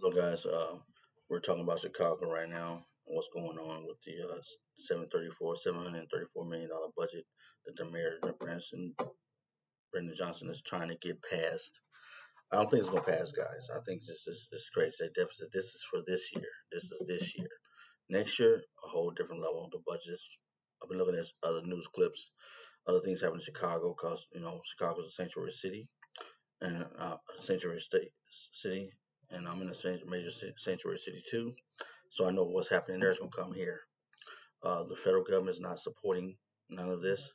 Look, guys, we're talking about Chicago right now. What's going on with the 734 million dollar budget that the mayor, Brendan Johnson, is trying to get passed. I don't think it's gonna pass, guys. I think this is crazy. That deficit. This is for this year. This is this year. Next year, a whole different level. The budgets. I've been looking at other news clips, other things happen in Chicago, because Chicago's a sanctuary city and sanctuary city, and I'm in a major sanctuary city too. So I know what's happening there is going to come here. The federal government is not supporting none of this.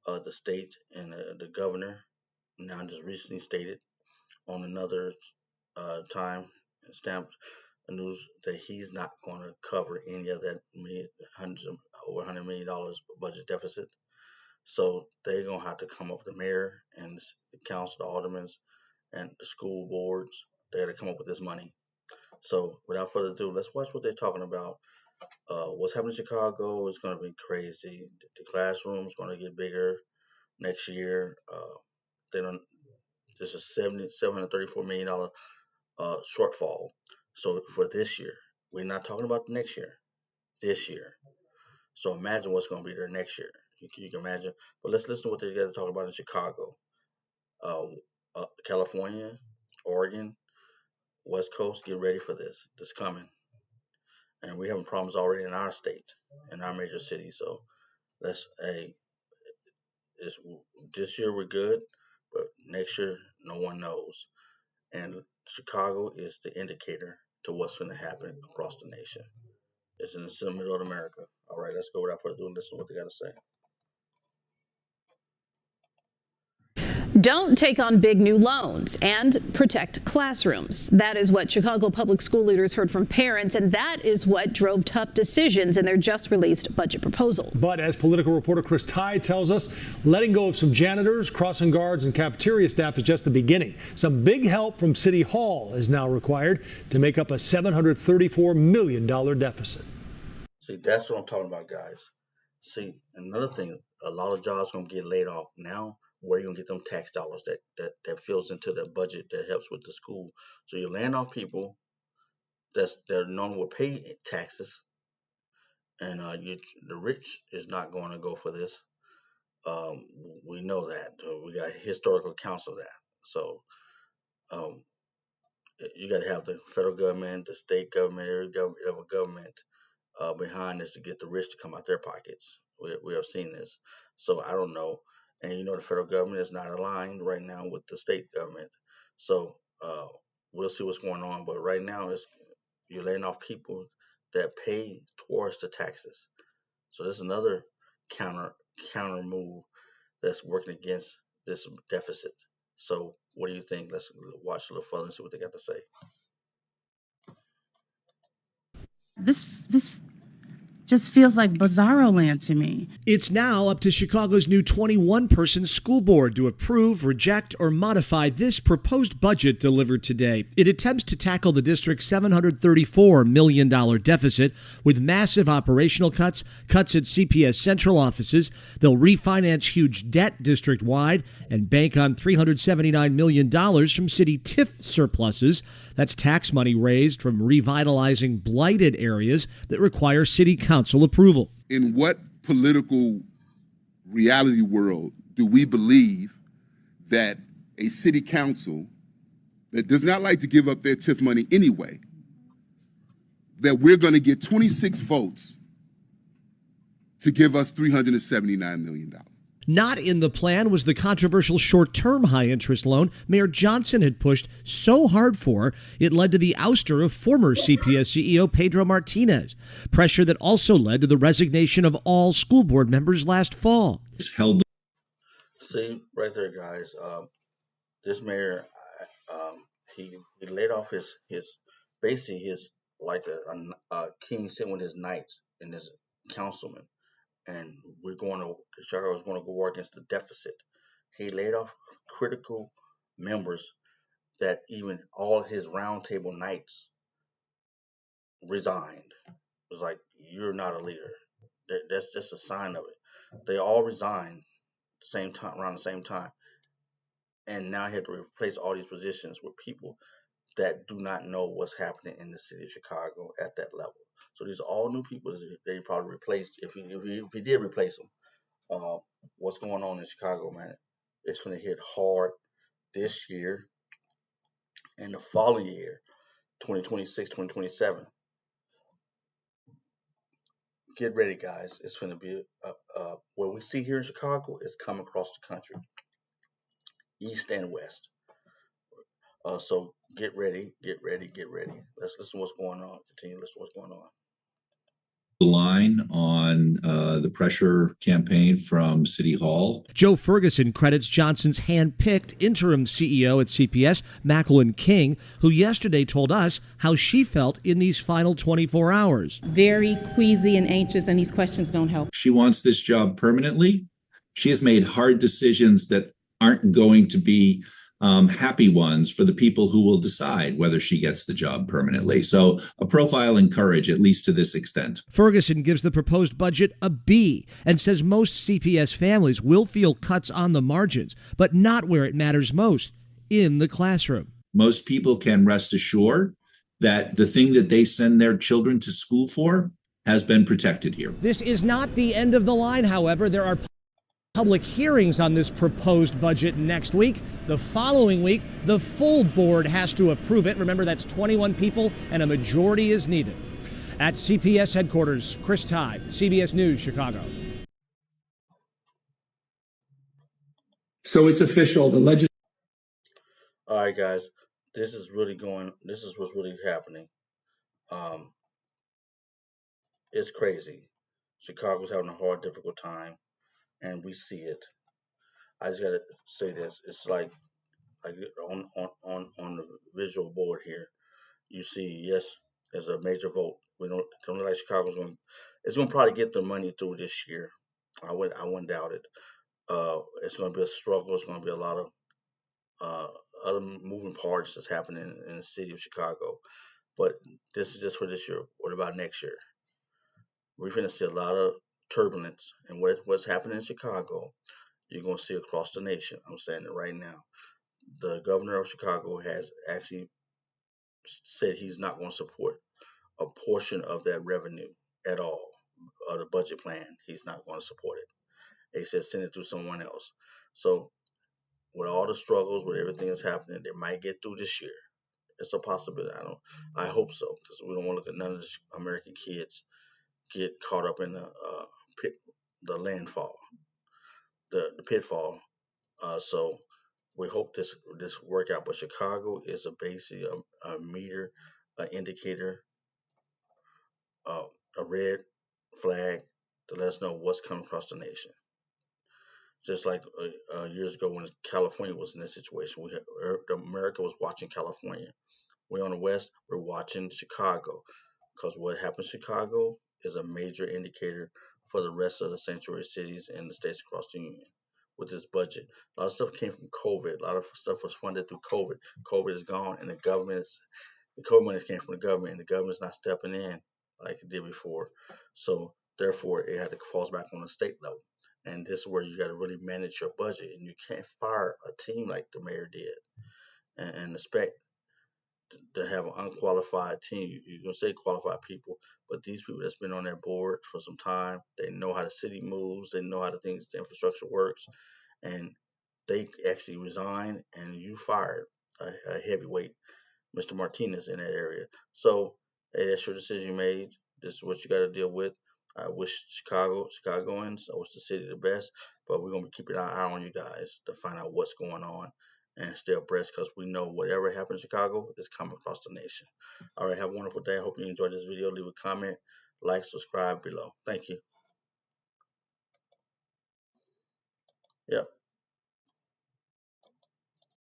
The state and the governor now just recently stated on another time stamped a news that he's not going to cover any of that hundreds of over $100 million budget deficit. So they're gonna have to come up with the mayor and the council, the aldermen, and the school boards. They got to come up with this money. So without further ado, let's watch what they're talking about. What's happening in Chicago is going to be crazy. The classroom's going to get bigger next year. They don't. There's a $734 million shortfall. So for this year, we're not talking about the next year. This year. So imagine what's going to be there next year. You can imagine. But let's listen to what they got to talk about in Chicago, uh, California, Oregon, West Coast. Get ready for this. This coming, and we're having problems already in our state, in our major cities. So let's this year we're good, but next year no one knows. And Chicago is the indicator to what's going to happen across the nation. It's in the middle of America. All right, let's go without further ado and listen to what they got to say. Don't take on big new loans and protect classrooms. That is what Chicago public school leaders heard from parents, and that is what drove tough decisions in their just released budget proposal. But as political reporter Chris Tye tells us, letting go of some janitors, crossing guards, and cafeteria staff is just the beginning. Some big help from City Hall is now required to make up a $734 million deficit. See, that's what I'm talking about, guys. See, another thing, a lot of jobs going to get laid off now. Where are you going to get them tax dollars that fills into the budget that helps with the school? So you're laying off people that normally will pay taxes, and the rich is not going to go for this. We know that. We got historical accounts of that. So um, you got to have the federal government, the state government, every government behind this to get the rich to come out their pockets. We have seen this. So I don't know. And the federal government is not aligned right now with the state government. So we'll see what's going on. But right now, you're laying off people that pay towards the taxes. So there's another counter move that's working against this deficit. So what do you think? Let's watch a little further and see what they got to say. This just feels like bizarro land to me. It's now up to Chicago's new 21-person school board to approve, reject, or modify this proposed budget delivered today. It attempts to tackle the district's $734 million deficit with massive operational cuts at CPS central offices. They'll refinance huge debt district-wide and bank on $379 million from city TIF surpluses. That's tax money raised from revitalizing blighted areas that require city council approval. In what political reality world do we believe that a city council that does not like to give up their TIF money anyway, that we're going to get 26 votes to give us $379 million? Not in the plan was the controversial short-term high-interest loan Mayor Johnson had pushed so hard for, it led to the ouster of former CPS CEO Pedro Martinez, pressure that also led to the resignation of all school board members last fall. See, right there, guys, this mayor, he laid off his basically his like a king sitting with his knights and his councilmen. And Chicago's going to go war against the deficit. He laid off critical members that even all his roundtable knights resigned. It was like, you're not a leader. That's just a sign of it. They all resigned around the same time. And now he had to replace all these positions with people that do not know what's happening in the city of Chicago at that level. So these are all new people they probably replaced. If he did replace them, uh, what's going on in Chicago, man? It's going to hit hard this year and the following year, 2026, 2027. Get ready, guys. It's going to be what we see here in Chicago is come across the country, east and west. So get ready, get ready, get ready. Let's listen to what's going on. Continue to listen to what's going on. Line on the pressure campaign from City Hall. Joe Ferguson credits Johnson's hand-picked interim CEO at CPS, Macklin King, who yesterday told us how she felt in these final 24 hours. Very queasy and anxious, and these questions don't help. She wants this job permanently. She has made hard decisions that aren't going to be happy ones for the people who will decide whether she gets the job permanently. So a profile in courage, at least to this extent. Ferguson gives the proposed budget a B and says most CPS families will feel cuts on the margins, but not where it matters most, in the classroom. Most people can rest assured that the thing that they send their children to school for has been protected here. This is not the end of the line, however. There are public hearings on this proposed budget next week. The following week, the full board has to approve it. Remember, that's 21 people, and a majority is needed. At CPS headquarters, Chris Tye, CBS News, Chicago. So it's official. The legislature. All right, guys. This is what's really happening. It's crazy. Chicago's having a hard, difficult time, and we see it. I just gotta say this. It's like on the visual board here, you see, yes, there's a major vote. We don't look like Chicago's going. It's going to probably get the money through this year. I wouldn't doubt it. It's going to be a struggle. It's going to be a lot of other moving parts that's happening in the city of Chicago. But this is just for this year. What about next year? We're going to see a lot of turbulence, and what's happening in Chicago, you're going to see across the nation. I'm saying it right now. The governor of Chicago has actually said he's not going to support a portion of that revenue at all, the budget plan. He's not going to support it. He said send it through someone else. So with all the struggles, with everything that's happening, they might get through this year. It's a possibility. I hope so, because we don't want to look at none of the American kids get caught up in the landfall, the pitfall. So we hope this work out. But Chicago is basically a meter, an indicator, a red flag to let us know what's coming across the nation. Just like years ago when California was in this situation, America was watching California. We're on the West, we're watching Chicago, because what happened in Chicago is a major indicator for the rest of the sanctuary cities and the states across the union with this budget. A lot of stuff came from COVID. A lot of stuff was funded through COVID. COVID is gone, and the COVID money came from the government, and the government's not stepping in like it did before. So therefore, it had to fall back on the state level. And this is where you got to really manage your budget, and you can't fire a team like the mayor did and expect to have an unqualified team. You're gonna say qualified people, but these people that's been on their board for some time, they know how the city moves, they know how the infrastructure works, and they actually resigned, and you fired a heavyweight, Mr. Martinez, in that area. So hey, that's your decision you made. This is what you got to deal with. I wish Chicagoans, I wish the city the best, but we're gonna be keeping an eye on you guys to find out what's going on and stay abreast, because we know whatever happens in Chicago is coming across the nation. All right, have a wonderful day. I hope you enjoyed this video. Leave a comment, like, subscribe below. Thank you. Yep.